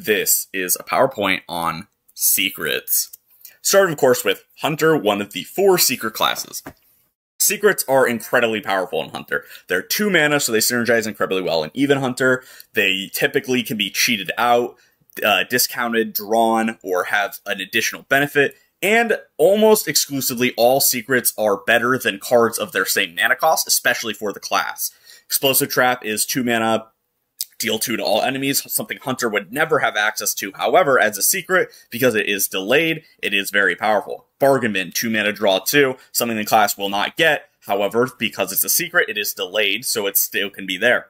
This is a PowerPoint on secrets. Started, of course, with Hunter, one of the 4 secret classes. Secrets are incredibly powerful in Hunter. They're 2 mana, so they synergize incredibly well. In Even Hunter, they typically can be cheated out, discounted, drawn, or have an additional benefit. And almost exclusively, all secrets are better than cards of their same mana cost, especially for the class. Explosive Trap is 2 mana, deal 2 to all enemies, something Hunter would never have access to. However, as a secret, because it is delayed, it is very powerful. Bargain Bin, 2 mana, draw 2, something the class will not get. However, because it's a secret, it is delayed, so it still can be there.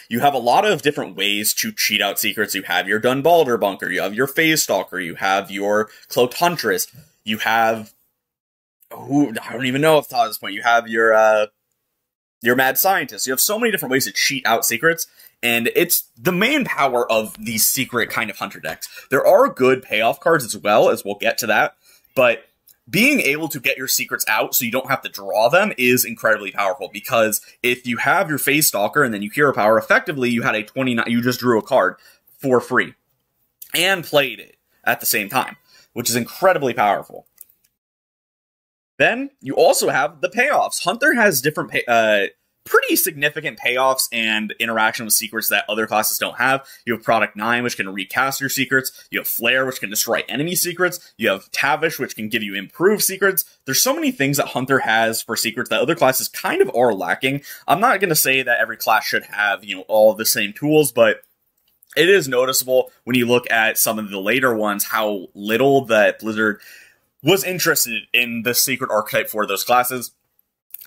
You have a lot of different ways to cheat out secrets. You have your Dunbalder Bunker, you have your Phase Stalker, you have your Cloaked Huntress, you have... I don't even know off the top of this point. You have your Mad Scientist. You have so many different ways to cheat out secrets, and it's the main power of these secret kind of Hunter decks. There are good payoff cards as well, as we'll get to that, but being able to get your secrets out so you don't have to draw them is incredibly powerful, because if you have your Phase Stalker and then you Hero Power, effectively you had a 29, you just drew a card for free and played it at the same time, which is incredibly powerful. Then you also have the payoffs. Hunter has different pretty significant payoffs and interaction with secrets that other classes don't have. You have Product 9, which can recast your secrets. You have Flare, which can destroy enemy secrets. You have Tavish, which can give you improved secrets. There's so many things that Hunter has for secrets that other classes kind of are lacking. I'm not going to say that every class should have, all the same tools, but it is noticeable when you look at some of the later ones how little that Blizzard was interested in the secret archetype for those classes.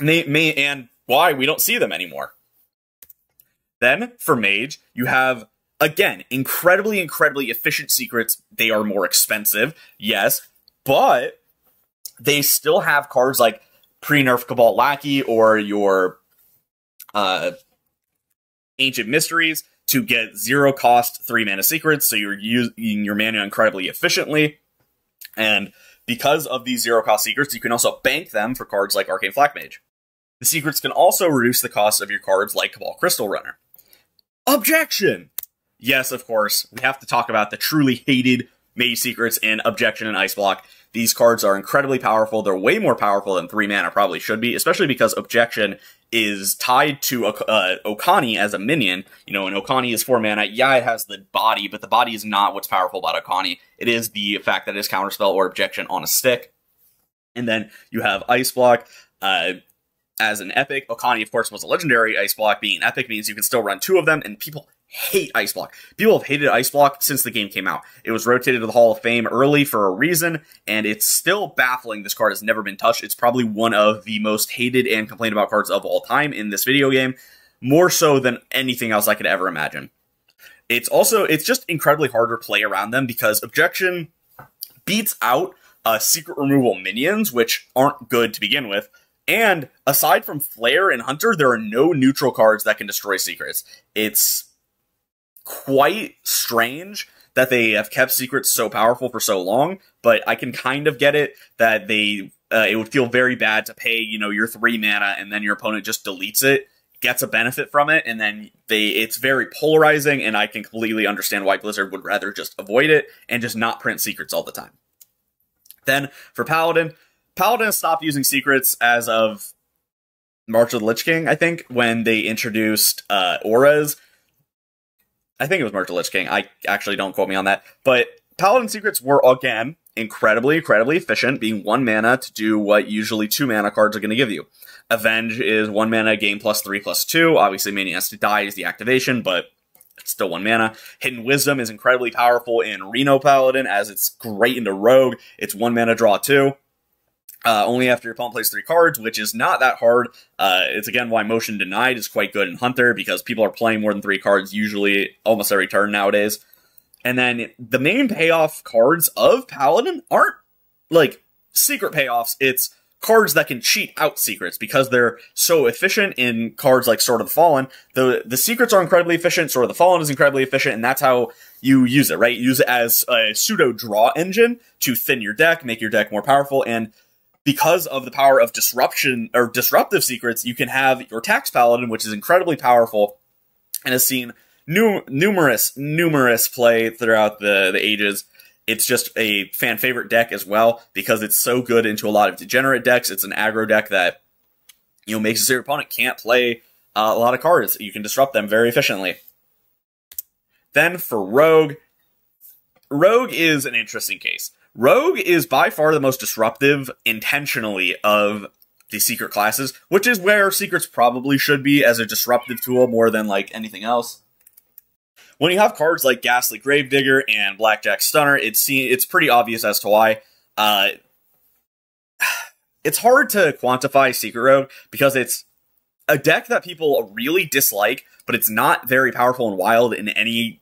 And why we don't see them anymore. Then, for Mage, you have, again, incredibly efficient secrets. They are more expensive, yes, but they still have cards like Pre-Nerf Cabal Lackey or your Ancient Mysteries to get 0-cost 3-mana secrets, so you're using your mana incredibly efficiently. And because of these 0-cost secrets, you can also bank them for cards like Arcane Flak Mage. The secrets can also reduce the cost of your cards like Cabal Crystal Runner. Objection! Yes, of course, we have to talk about the truly hated Mage secrets in Objection and Ice Block. These cards are incredibly powerful. They're way more powerful than 3 mana probably should be, especially because Objection is tied to Okani as a minion. And Okani is 4 mana. Yeah, it has the body, but the body is not what's powerful about Okani. It is the fact that it is Counterspell or Objection on a stick. And then you have Ice Block, as an epic. Okani, of course, was a legendary. Ice Block being an epic means you can still run 2 of them, and people hate Ice Block. People have hated Ice Block since the game came out. It was rotated to the Hall of Fame early for a reason, and it's still baffling this card has never been touched. It's probably one of the most hated and complained about cards of all time in this video game, more so than anything else I could ever imagine. It's just incredibly hard to play around them, because Objection beats out secret removal minions, which aren't good to begin with. And aside from Flare and Hunter, there are no neutral cards that can destroy secrets. It's quite strange that they have kept secrets so powerful for so long, but I can kind of get it that it would feel very bad to pay, your 3 mana and then your opponent just deletes it, gets a benefit from it, and then it's very polarizing, and I can completely understand why Blizzard would rather just avoid it and just not print secrets all the time. Then, for Paladin stopped using secrets as of March of the Lich King, I think, when they introduced auras. I think it was March of the Lich King. I actually don't quote me on that. But Paladin secrets were, again, incredibly efficient, being 1 mana to do what usually 2 mana cards are going to give you. Avenge is 1 mana, gain +3/+2. Obviously, Mania has to die is the activation, but it's still 1 mana. Hidden Wisdom is incredibly powerful in Reno Paladin, as it's great into Rogue. It's 1 mana, draw 2. Only after your opponent plays 3 cards, which is not that hard. It's again why Motion Denied is quite good in Hunter, because people are playing more than 3 cards usually almost every turn nowadays. And then the main payoff cards of Paladin aren't like secret payoffs, it's cards that can cheat out secrets, because they're so efficient in cards like Sword of the Fallen. The secrets are incredibly efficient, Sword of the Fallen is incredibly efficient, and that's how you use it, right? Use it as a pseudo draw engine to thin your deck, make your deck more powerful, and because of the power of disruption or disruptive secrets, you can have your Tax Paladin, which is incredibly powerful and has seen numerous play throughout the ages. It's just a fan favorite deck as well because it's so good into a lot of degenerate decks. It's an aggro deck that, you know, makes your opponent can't play a lot of cards. You can disrupt them very efficiently. Then for Rogue, Rogue is an interesting case. Rogue is by far the most disruptive intentionally of the secret classes, which is where secrets probably should be as a disruptive tool more than like anything else. When you have cards like Ghastly Gravedigger and Blackjack Stunner, it's pretty obvious as to why. It's hard to quantify Secret Rogue because it's a deck that people really dislike, but it's not very powerful and wild in any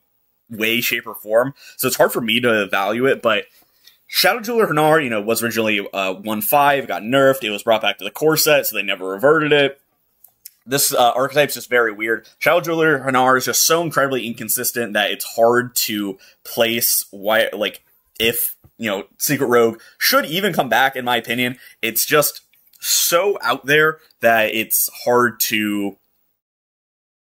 way, shape, or form. So it's hard for me to value it, but Shadow Jeweler Hanar, you know, was originally 1/5, got nerfed, it was brought back to the core set, so they never reverted it. This archetype's just very weird. Shadow Jeweler Hanar is just so incredibly inconsistent that it's hard to place why, like, if, you know, Secret Rogue should even come back, in my opinion. It's just so out there that it's hard to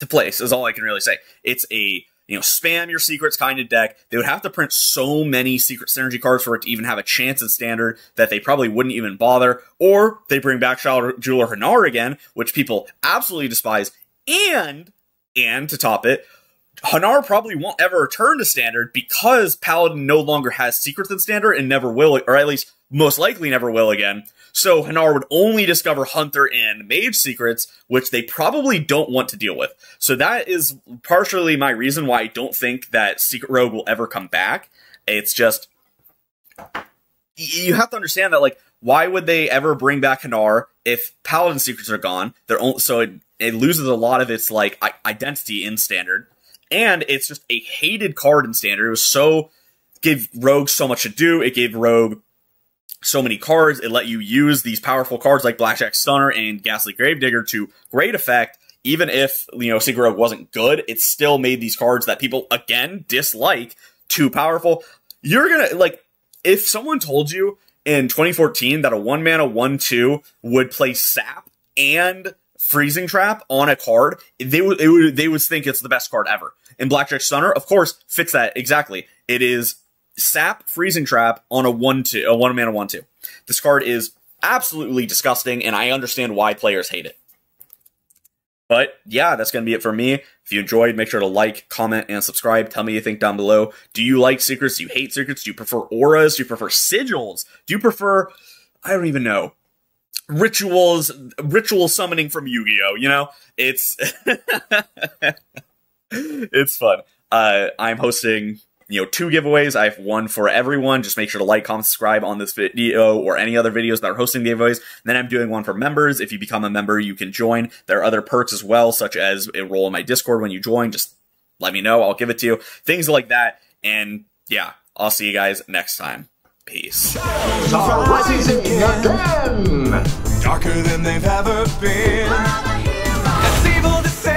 place, is all I can really say. It's a, you know, spam your secrets kind of deck. They would have to print so many secret synergy cards for it to even have a chance in standard that they probably wouldn't even bother. Or they bring back Shadow Jeweler Hanar again, which people absolutely despise. And to top it, Hanar probably won't ever return to standard because Paladin no longer has secrets in standard and never will, or at least most likely never will again. So Hanar would only discover Hunter and Mage secrets, which they probably don't want to deal with. So that is partially my reason why I don't think that Secret Rogue will ever come back. It's just, you have to understand that, like, why would they ever bring back Hanar if Paladin secrets are gone? So it loses a lot of its, like, identity in standard. And it's just a hated card in standard. It was so, gave Rogue so much to do. It gave Rogue so many cards. It let you use these powerful cards like Blackjack Stunner and Ghastly Gravedigger to great effect. Even if, you know, Secret Rogue wasn't good, it still made these cards that people, again, dislike too powerful. You're gonna, like, if someone told you in 2014 that a 1-mana 1/2 would play Sap and Freezing Trap on a card, they would think it's the best card ever. And Blackjack Stunner, of course, fits that exactly. It is Sap Freezing Trap on a 1-mana 1/2. This card is absolutely disgusting, and I understand why players hate it. But yeah, that's going to be it for me. If you enjoyed, make sure to like, comment, and subscribe. Tell me what you think down below. Do you like secrets? Do you hate secrets? Do you prefer auras? Do you prefer sigils? Do you prefer, I don't even know, ritual summoning from Yu-Gi-Oh! You know? It's it's fun. I'm hosting, you know, 2 giveaways. I have one for everyone. Just make sure to like, comment, subscribe on this video or any other videos that are hosting giveaways. And then I'm doing one for members. If you become a member, you can join. There are other perks as well, such as a role in my Discord when you join. Just let me know. I'll give it to you. Things like that. And yeah, I'll see you guys next time. Peace. Rising again! Darker than they've ever been. It's evil to say.